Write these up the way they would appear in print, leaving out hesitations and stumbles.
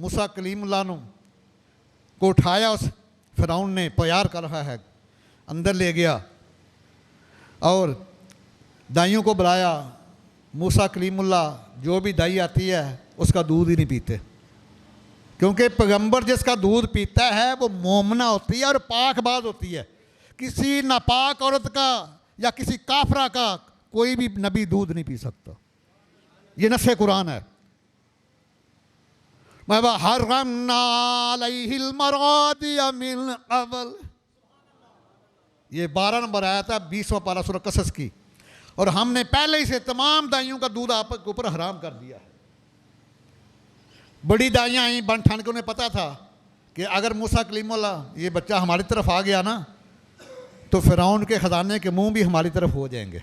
मूसा कलीमुल्लाह को उठाया, उस फिरौन ने प्यार कर रहा है, अंदर ले गया और दाइयों को बुलाया। मूसा कलीमुल्लाह जो भी दाई आती है उसका दूध ही नहीं पीते, क्योंकि पैगंबर जिसका दूध पीता है वो मोमना होती है और पाकबाज होती है। किसी नापाक औरत का या किसी काफरा का कोई भी नबी दूध नहीं पी सकता। ये नस्से कुरान है। ये 12 नंबर आया था 20वां पारा सूरह कसस की। और हमने पहले ही से तमाम दाइयों का दूध आपके ऊपर हराम कर दिया है। बड़ी दाइयाँ आई बन ठान के, उन्हें पता था कि अगर मूसा कलीमुल्लाह ये बच्चा हमारी तरफ आ गया ना तो फिरौन के ख़जाने के मुंह भी हमारी तरफ हो जाएंगे।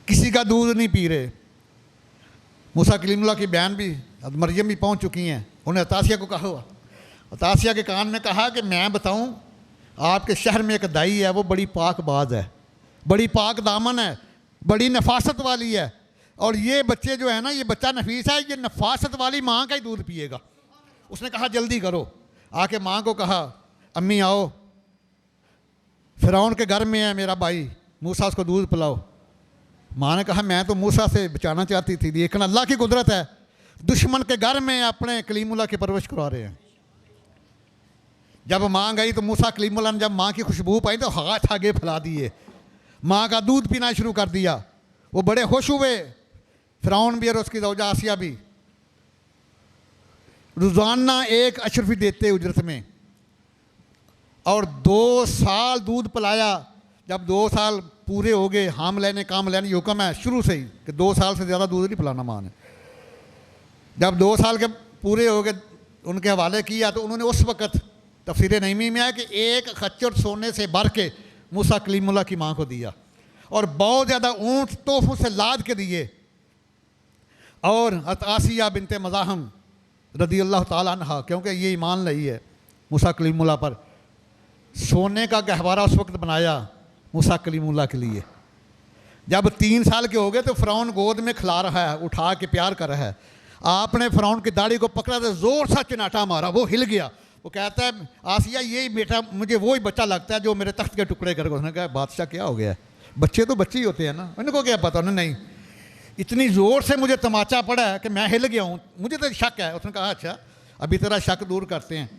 किसी का दूध नहीं पी रहे। मूसा कलीमुल्लाह की बहन भी मरियम भी पहुंच चुकी हैं। उन्हें अतासिया को कहा, अतासिया के कान में कहा कि मैं बताऊं, आपके शहर में एक दाई है, वो बड़ी पाकबाज है, बड़ी पाक दामन है, बड़ी नफासत वाली है। और ये बच्चे जो है ना, ये बच्चा नफीस है, ये नफासत वाली माँ का ही दूध पिएगा। उसने कहा जल्दी करो। आके माँ को कहा, अम्मी आओ, फिरौन के घर में है मेरा भाई मूसा, उसको दूध पिलाओ। माँ ने कहा मैं तो मूसा से बचाना चाहती थी, लेकिन अल्लाह की कुदरत है, दुश्मन के घर में अपने कलीमुल्लाह की परवरिश करवा रहे हैं। जब माँ गई तो मूसा कलीमुल्लाह ने जब माँ की खुशबू पाई तो हाथ आगे फैला दिए, माँ का दूध पीना शुरू कर दिया। वो बड़े खुश हुए, फिरौन भी और उसकी ज़ौजा आसिया भी। रोज़ाना 1 अशरफी देते उजरत में, और 2 साल दूध पिलाया। जब 2 साल पूरे हो गए, हाम लेने काम लेने की हुक्म है शुरू से ही कि 2 साल से ज़्यादा दूध नहीं पिलाना माँ ने। जब 2 साल के पूरे हो गए, उनके हवाले किया तो उन्होंने उस वक़्त तफसीर नईमी में आया कि 1 खच्चर सोने से भर के मूसा कलीमुल्लाह की माँ को दिया, और बहुत ज़्यादा ऊँट तोहफ़ों से लाद के दिए। और आसिया बिनते मज़ाहम रदी अल्लाह ताला अन्हा, क्योंकि ये ईमान लाई है मूसा कलीमुल्लाह पर, सोने का गहवारा उस वक्त बनाया मूसा कलीमुल्लाह के लिए। जब 3 साल के हो गए तो फ़िरौन गोद में खिला रहा है, उठा के प्यार कर रहा है। आपने फ़िरौन की दाढ़ी को पकड़ा तो ज़ोर सा चिनाटा मारा, वो हिल गया। वो कहता है आसिया यही बेटा, मुझे वही बच्चा लगता है जो मेरे तख्त के टुकड़े करके। उसने कहा बादशाह क्या हो गया है, बच्चे तो बच्चे ही होते हैं ना। उनको क्या पता, उन्हें नहीं, इतनी ज़ोर से मुझे तमाचा पड़ा है कि मैं हिल गया हूँ, मुझे तो शक है। उसने कहा अच्छा अभी तेरा शक दूर करते हैं।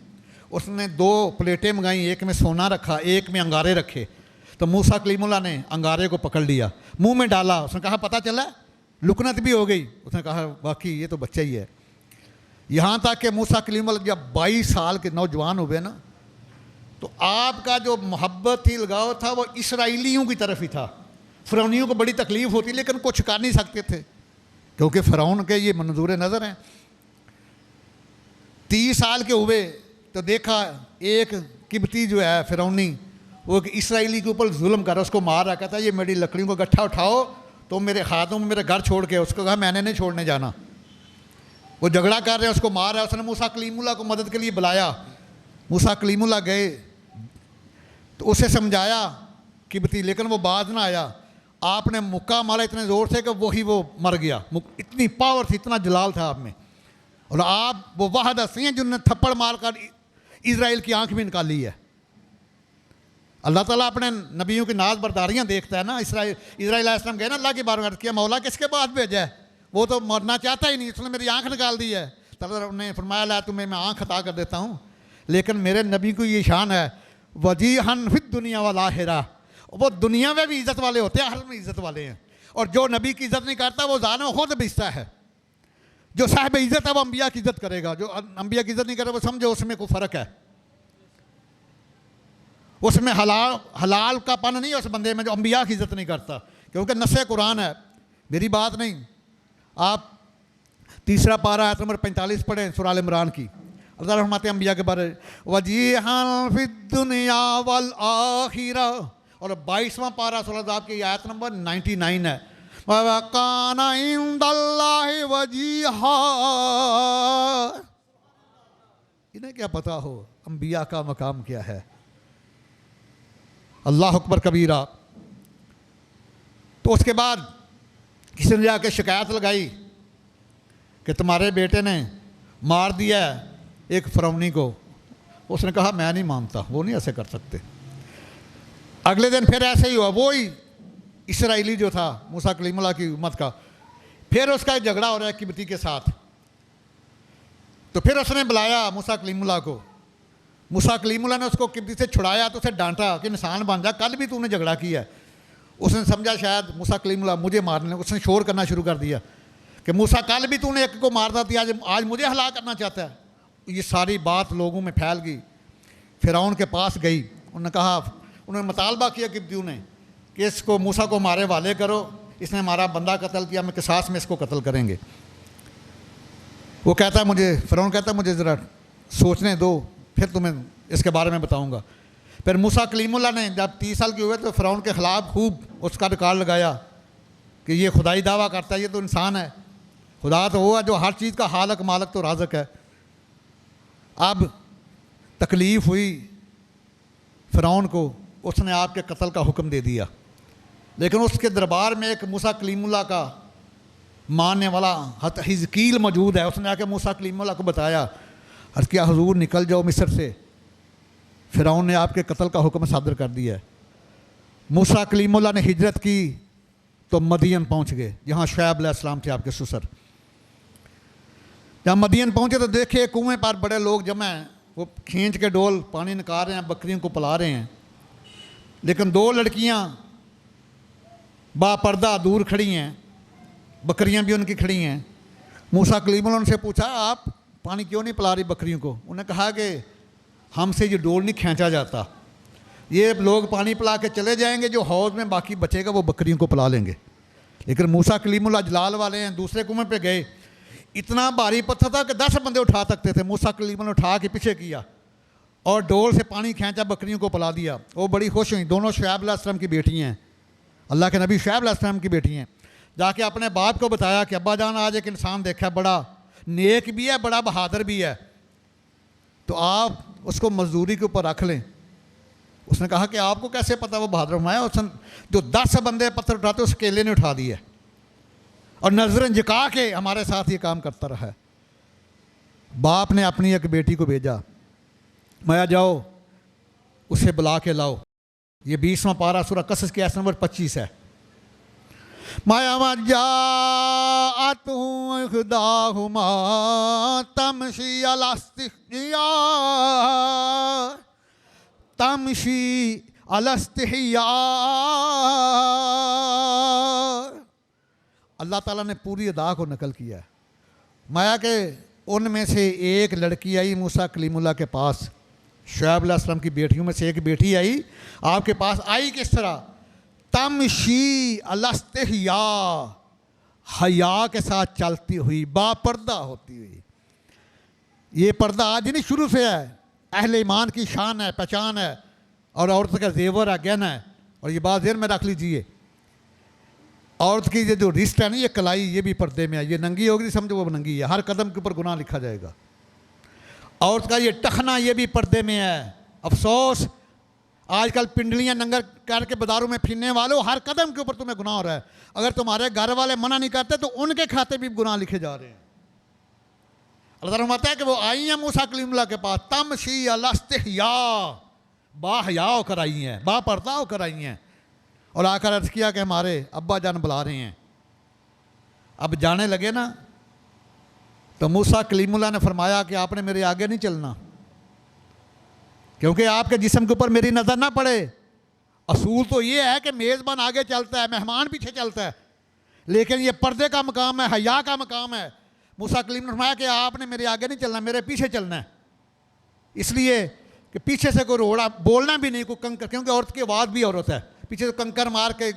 उसने 2 प्लेटें मंगाई, एक में सोना रखा, एक में अंगारे रखे। तो मूसा कलीमुल्लाह ने अंगारे को पकड़ लिया, मुंह में डाला। उसने कहा पता चला, लुकनत भी हो गई। उसने कहा वाकई ये तो बच्चा ही है। यहाँ तक कि मूसा कलीमुल्लाह जब 22 साल के नौजवान हुए ना, तो आपका जो मोहब्बत थी, लगाव था, वो इसराइलियों की तरफ ही था। फ़िरौनियों को बड़ी तकलीफ़ होती, लेकिन कुछ कर नहीं सकते थे, क्योंकि फ़िरौन के ये मंजूर नज़र हैं। 30 साल के हुए तो देखा एक किब्ती जो है फ़िरौनी, वो एक इसराइली के ऊपर जुल्म कर रहा, उसको मार रहा। कहता ये मेरी लकड़ियों को गट्ठा उठाओ तो मेरे हाथों में मेरे घर छोड़ के। उसको कहा मैंने नहीं छोड़ने जाना। वो झगड़ा कर रहे हैं, उसको मार रहा है। उसने मूसा कलीमुल्लाह को मदद के लिए बुलाया। मूसा कलीमुल्लाह गए तो उसे समझाया किब्ती, लेकिन वो बाज ना आया। आपने मुक्का मारा इतने ज़ोर से कि वही वो मर गया। इतनी पावर थी, इतना जलाल था आप में। और आप वो वाहद हस्ती हैं जिन्होंने थप्पड़ मार कर इज़राइल की आंख भी निकाली है। अल्लाह ताला अपने नबियों की नाज बरदारियाँ देखता है ना। इज़राइल अलैहिस्सलाम गए ना, अल्लाह की बार में अर्ज़ किया मौला किसके बाद भेजा है, वो तो मरना चाहता ही नहीं, उसने मेरी आंख निकाल दी है। तब उन्होंने फरमाया ला तुम्हें मैं आंख अता कर देता हूँ, लेकिन मेरे नबी को ये शान है वजीहन फिद दुनिया वल आखिरा, वो दुनिया में भी इज़्ज़त वाले होते हैं, आखिरत में इज़्ज़त वाले हैं। और जो नबी की इज़्ज़त नहीं करता वो ज़ालिम खुद बेचता है। जो साहिब इज़्ज़त है वो अम्बिया की इज़्ज़त करेगा, जो अम्बिया की इज़्ज़त नहीं करेगा वो समझो उसमें कोई फ़र्क है। उसमें हलाल का पन नहीं है उस बंदे में जो अम्बिया की इज़्ज़त नहीं करता, क्योंकि नस्से कुरान है, मेरी बात नहीं। आप 3 पारा आयत नंबर 45 पढ़ें सूरह आल इमरान की। अल्लाह रहमत अम्बिया के बारे वजीहन फिद दुनिया वल आखिरा। और 22वां पारा सूरह अहज़ाब की आयत नंबर 99 है, वकाना इंदल्लाहि वजीहा। इन्हें क्या पता हो अम्बिया का मकाम क्या है। अल्लाह अकबर कबीरा। तो उसके बाद किसी ने जाके शिकायत लगाई कि तुम्हारे बेटे ने मार दिया एक फ़िरौनी को। उसने कहा मैं नहीं मानता, वो नहीं ऐसे कर सकते। अगले दिन फिर ऐसे ही हुआ, वो ही इसराइली जो था मूसा कलीमुल्लाह की उम्मत का, फिर उसका झगड़ा हो रहा है किब्ती के साथ। तो फिर उसने बुलाया मूसा कलीमुल्लाह को। मूसा कलीमुल्लाह ने उसको किब्ती से छुड़ाया तो उसे डांटा कि इंसान बन जा, कल भी तूने झगड़ा किया है। उसने समझा शायद मूसा कलीमुल्लाह मुझे मारने, उसने शोर करना शुरू कर दिया कि मूसा कल भी तूने एक को मारता था, आज मुझे हलाक करना चाहता है। ये सारी बात लोगों में फैल गई, फ़िरौन के पास गई। उन्होंने मुतालबा किया किब्तियों ने कि इसको मूसा को मारे वाले करो, इसने हमारा बंदा कत्ल किया, मैं किसास में इसको कत्ल करेंगे। वो कहता है मुझे, फ़िरौन कहता है मुझे ज़रा सोचने दो, फिर तुम्हें इसके बारे में बताऊँगा। फिर मूसा कलीमुल्लाह ने जब 30 साल के हुए तो फ़िरौन के ख़िलाफ़ खूब उसका रिकॉर्ड लगाया कि ये खुदाई दावा करता है, ये तो इंसान है, खुदा तो वो है जो हर चीज़ का हालक मालक तो राज़क है। अब तकलीफ़ हुई फ़िरौन को, उसने आपके कत्ल का हुक्म दे दिया। लेकिन उसके दरबार में एक मूसा कलीमुल्लाह का मानने वाला हिजकील मौजूद है। उसने आके मूसा कलीमुल्लाह को बताया, अर्ज़ किया हुजूर निकल जाओ मिस्र से, फ़िरौन ने आपके कत्ल का हुक्म सादर कर दिया है। मूसा कलीमुल्लाह ने हिजरत की तो मदियन पहुँच गए, जहाँ शुएब अलैहिस्सलाम थे आपके ससुर। जब मदियन पहुँचे तो देखे कुएँ पर बड़े लोग जमा हैं, वो खींच के डोल पानी निकाल रहे हैं, बकरियों को पिला रहे हैं। लेकिन 2 लड़कियाँ बापर्दा दूर खड़ी हैं, बकरियाँ भी उनकी खड़ी हैं। मूसा कलीमुल्लाह उनसे पूछा आप पानी क्यों नहीं पिला रही बकरियों को? उन्होंने कहा कि हमसे ये डोल नहीं खींचा जाता, ये लोग पानी पिला के चले जाएंगे, जो हौज़ में बाकी बचेगा वो बकरियों को पिला लेंगे। लेकिन मूसा कलीमुल्लाह जलाल वाले हैं, दूसरे कुएं पे गए, इतना भारी पत्थर था कि 10 बंदे उठा सकते थे। मूसा कलीमुल्लाह ने उठा के पीछे किया और डोल से पानी खींचा, बकरियों को पिला दिया। वो बड़ी खुश हुई। दोनों शुएब अलैहिस्सलाम की बेटी हैं, अल्लाह के नबी शुएब अलैहिस्सलाम की बेटी हैं। जाके अपने बाप को बताया कि अब्बा जान आज एक इंसान देखा, बड़ा नेक भी है, बड़ा बहादुर भी है, तो आप उसको मजदूरी के ऊपर रख लें। उसने कहा कि आपको कैसे पता वो बहादुर? हुआ है उसने जो 10 बंदे पत्थर उठाते उस अकेले ने उठा दिया और नजरें झुका के हमारे साथ ये काम करता रहा है। बाप ने अपनी एक बेटी को भेजा, मैं जाओ उसे बुला के लाओ। ये 20वां पारा सूरह कसस की आयत नंबर 25 है। माया खुदाहुमा तमशी अलस्तिया तमशी अलस्तिया। अल्लाह ताला ने पूरी अदा को नकल किया है। माया के उनमें से एक लड़की आई मूसा कलीमुल्लाह के पास, शुएब अलैहिस्सलाम की बेटियों में से एक बेटी आई आपके पास। आई किस तरह? तमशी अलस्तिया, हया के साथ चलती हुई, बापर्दा होती हुई। ये पर्दा आज नहीं शुरू से है, अहले ईमान की शान है, पहचान है और औरत का जेवर है, गहना है। और ये बात ज़हन में रख लीजिए, औरत की ये जो रिस्ट है ना, ये कलाई, ये भी पर्दे में है। ये नंगी होगी समझो वो नंगी है, हर कदम के ऊपर गुनाह लिखा जाएगा। औरत का ये टखना, ये भी पर्दे में है। अफसोस आजकल पिंडलियाँ नंगर करके बाजारों में फिरने वालों, हर कदम के ऊपर तुम्हें गुनाह हो रहा है। अगर तुम्हारे घर वाले मना नहीं करते तो उनके खाते भी गुनाह लिखे जा रहे हैं। अल्लाह ताला कहता है कि वो आई हैं मूसा कलीमुल्लाह के पास, तमशी अलस्तिया, बाहया होकर आई हैं, बापर्दा होकर आई हैं। और आकर अर्ज़ किया कि हमारे अब्बा जान बुला रहे हैं। अब जाने लगे ना, तो मूसा कलीमुल्लाह ने फरमाया कि आपने मेरे आगे नहीं चलना, क्योंकि आपके जिस्म के ऊपर मेरी नज़र ना पड़े। असूल तो ये है कि मेज़बान आगे चलता है, मेहमान पीछे चलता है, लेकिन ये पर्दे का मकाम है, हया का मकाम है। मूसा कलीम ने फरमाया कि आपने मेरे आगे नहीं चलना, मेरे पीछे चलना है। इसलिए कि पीछे से कोई रोड़ा बोलना भी नहीं, कोई कंकर, क्योंकि औरत की आवाज़ भी औरत है, पीछे से कंकर मार के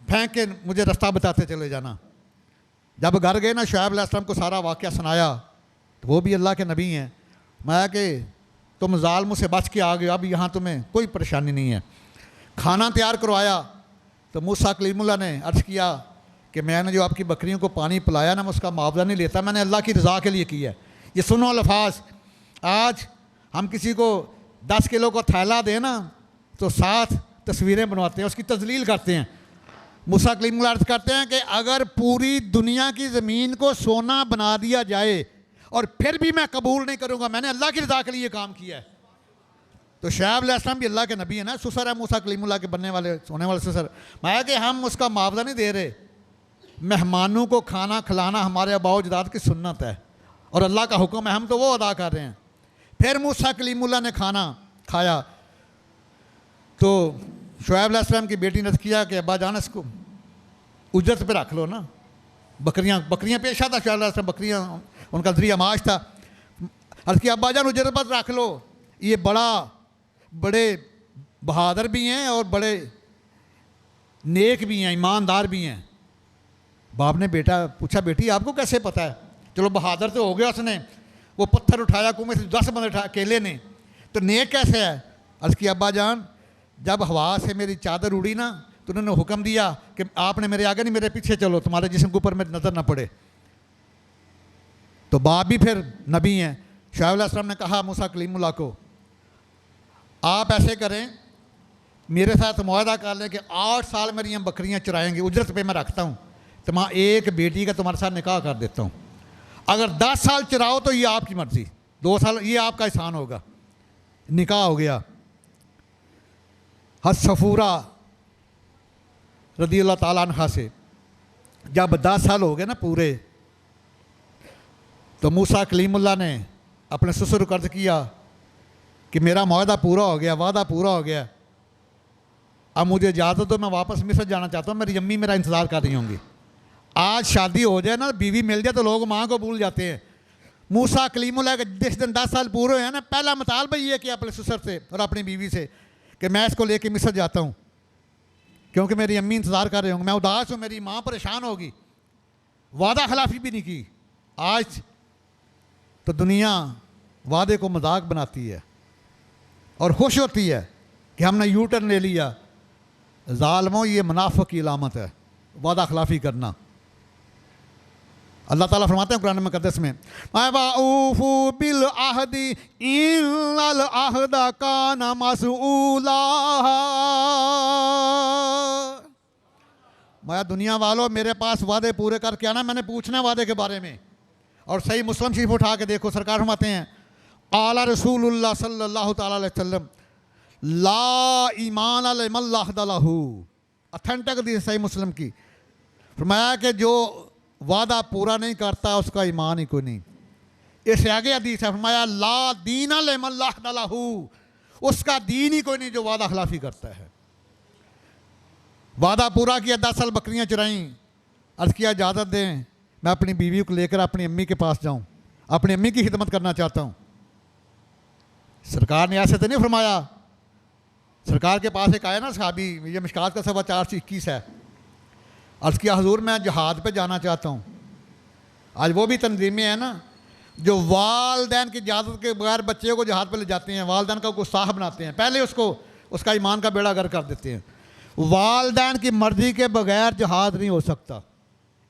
फेंक के मुझे रास्ता बताते चले जाना। जब घर गए ना, शुएब अलैहिस्सलाम को सारा वाक़या सुनाया, तो वो भी अल्लाह के नबी हैं। मैं कि तुम ज़ालिमों से बच के आ गए, अब यहाँ तुम्हें कोई परेशानी नहीं है। खाना तैयार करवाया तो मूसा कलीमुल्लाह ने अर्ज़ किया कि मैंने जो आपकी बकरियों को पानी पिलाया ना, मैं उसका मुआवजा नहीं लेता, मैंने अल्लाह की रज़ा के लिए किया है। ये सुनो अल्फाज, आज हम किसी को 10 किलो का थैला दें ना, तो 7 तस्वीरें बनवाते हैं, उसकी तजलील करते हैं। मूसा कलीमुल्लाह अर्ज़ करते हैं कि अगर पूरी दुनिया की ज़मीन को सोना बना दिया जाए और फिर भी मैं कबूल नहीं करूँगा, मैंने अल्लाह की रज़ा के लिए काम किया है। तो शुएब अलैहिस्सलाम भी अल्लाह के नबी है ना, सुसर है मूसा कलीमुल्लाह के बनने वाले होने वाले सुसर। मैं कि हम उसका मुआवजा नहीं दे रहे, मेहमानों को खाना खिलाना हमारे आबाओ अजदाद की सुन्नत है और अल्लाह का हुक्म है, हम तो वो अदा कर रहे हैं। फिर मूसा कलीमुल्लाह ने खाना खाया तो शुएब अलैहिस्सलाम की बेटी ने किया कि अब्बा जान इसको उजरत पे रख लो ना, बकरियां पेशा था शुएब अलैहिस्सलाम, बकरियां उनका ज़रिया माश था। अर्ज़ किया अब्बा जान उजरत पर रख लो, ये बड़े बहादुर भी हैं और बड़े नेक भी हैं, ईमानदार भी हैं। बाप ने पूछा बेटी आपको कैसे पता है? चलो बहादुर तो हो गया उसने, वो पत्थर उठाया कुएं से 10 बंदे अकेले ने, तो नेक कैसे है? अर्ज़ किया अब्बा जान जब हवा से मेरी चादर उड़ी ना तो उन्होंने हुक्म दिया कि आपने मेरे आगे नहीं मेरे पीछे चलो, तुम्हारे जिस्म के ऊपर मेरी नज़र ना पड़े। तो बाप भी फिर नबी हैं। शुएब अलैहिस्सलाम ने कहा मूसा कलीमुल्लाह को आप ऐसे करें मेरे साथ मुआहदा कर लें कि 8 साल मेरी यहाँ बकरियाँ चराएंगे, उजरत पे मैं रखता हूँ, तो मैं एक बेटी का तुम्हारे साथ निकाह कर देता हूँ। अगर 10 साल चराओ तो ये आपकी मर्ज़ी, 2 साल ये आपका एहसान होगा। निकाह हो गया। हज़रत सफूरा रज़ियल्लाहु ताला अन्हा से जब 10 साल हो गए ना पूरे, तो मूसा कलीमुल्लाह ने अपने ससुर को अर्ज़ किया कि मेरा मुआहदा पूरा हो गया, वादा पूरा हो गया, अब मुझे इजाज़त दो, मैं वापस मिस्र जाना चाहता हूँ, मेरी अम्मी मेरा इंतज़ार कर रही होंगी। आज शादी हो जाए ना, बीवी मिल जाए तो लोग माँ को भूल जाते हैं। मूसा कलीमुल्लाह के जिस दिन 10 साल पूरे हुए हैं ना, पहला मुतालबा ये किया अपने ससुर से और अपनी बीवी से कि मैं इसको लेके मिस्र जाता हूँ क्योंकि मेरी अम्मी इंतज़ार कर रहे होंगे, मैं उदास हूँ, मेरी माँ परेशान होगी। वादा खिलाफी भी नहीं की। आज तो दुनिया वादे को मजाक बनाती है और खुश होती है कि हमने यू टर्न ले लिया। ज़ालिमों ये मुनाफ़िक़ की अलामत है, वादा खिलाफ़ी करना। अल्लाह ताला फरमाते हैं कुरान मुक़द्दस में औफ़ू बिल अहदी इन्नल अहदा काना मसऊला। मैं दुनिया वालों मेरे पास वादे पूरे करके आना, मैंने पूछना है वादे के बारे में। और सही मुस्लिम शरीफ उठा के देखो, सरकार फरमाते हैं आला रसूलुल्लाह सल्लल्लाहु ताला अलैहि वसल्लम ला ईमान लिमन ला अहद लहू। अथेंटिक हदीस सही मुस्लिम की, फरमाया कि जो वादा पूरा नहीं करता उसका ईमान ही कोई नहीं। इससे आगे हदीस है, फरमाया ला दीन लिमन ला अहद लहू, उसका दीन ही कोई नहीं जो वादा खिलाफी करता है। वादा पूरा किया, 10 साल बकरियां चुराई। अर्ज़ किया इजाज़त दें मैं अपनी बीवी को लेकर अपनी अम्मी के पास जाऊं, अपनी अम्मी की खिदमत करना चाहता हूं। सरकार ने ऐसे तो नहीं फरमाया। सरकार के पास एक आया ना सहाबी, ये मिशकात का सफ़ा 421 है। अर्ज़ किया हुज़ूर मैं जहाद पे जाना चाहता हूँ। आज वो भी तंजीमें हैं ना जो वालदैन की इजाज़त के बगैर बच्चे को जहाद पे ले जाते हैं, वालदैन का गुस्ताख बनाते हैं, पहले उसका ईमान का बेड़ा गर्क कर देते हैं। वालदैन की मर्ज़ी के बगैर जहाद नहीं हो सकता।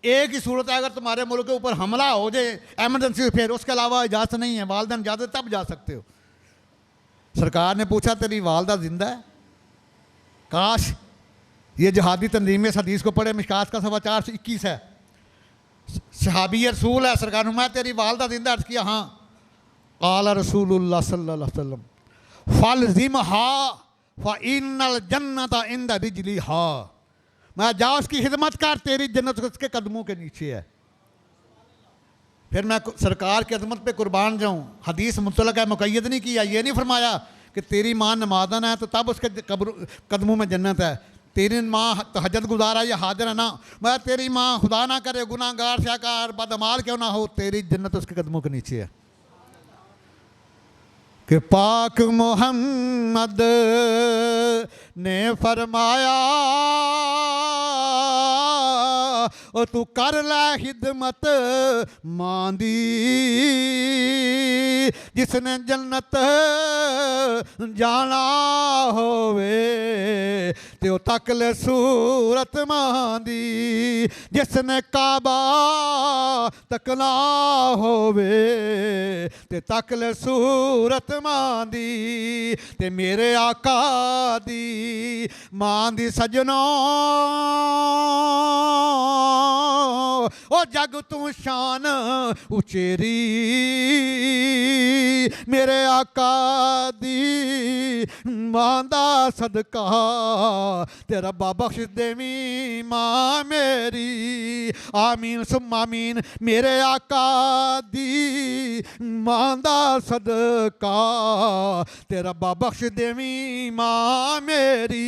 एक ही सूरत है, अगर तुम्हारे मुल्क के ऊपर हमला हो जाए एमरजेंसी, फिर उसके अलावा इजाज़त नहीं है। वालदैन इजाज़त तब जा सकते हो। सरकार ने पूछा तेरी वालदा जिंदा है? काश ये जहादी तंजीम इस हदीस को पढ़े, मिशकात का सफ़ा 421 है। सहाबी रसूल है। सरकार ने तेरी वालदा जिंदा? अर्ज़ किया हाँ। क़ाल रसूलुल्लाह सल्लल्लाहु अलैहि वसल्लम फ़ल्ज़िमहा फ़इन्नल जन्नता इंदा रिजलिहा। मैं जाओ उसकी खिदमत कर, तेरी जन्नत उसके कदमों के नीचे है। फिर मैं सरकार की अज़मत पे कुर्बान जाऊँ। हदीस मुतलक है, मुक़य्यद नहीं किया। ये नहीं फरमाया कि तेरी माँ नमाज़न है तो तब उसके कदमों में जन्नत है, तेरी माँ तहज्जुद गुज़ार है या हाजिर है ना। मैं तेरी माँ खुदा ना करे गुनाहगार शाकार बदमाल क्यों ना हो, तेरी जन्नत उसके कदमों के नीचे है। कि पाक मोहम्मद ने फरमाया ओ तू कर लै खिदमत मांदी, जिसने जन्नत जाना होवे ते ओ तक ले सूरत मांदी, जिसने काबा तकना होवे ते तक ले सूरत मां दी ते मेरे आका दी मां दी सजनो ओ जग तू शान उचेरी मेरे आका दी मां दा सदका ते रब्बा बख्श देवी मां मेरी आमीन सुम्मा आमीन मेरे आका दी मां दा सदका ते रब्बा बख्श देवी मां मेरी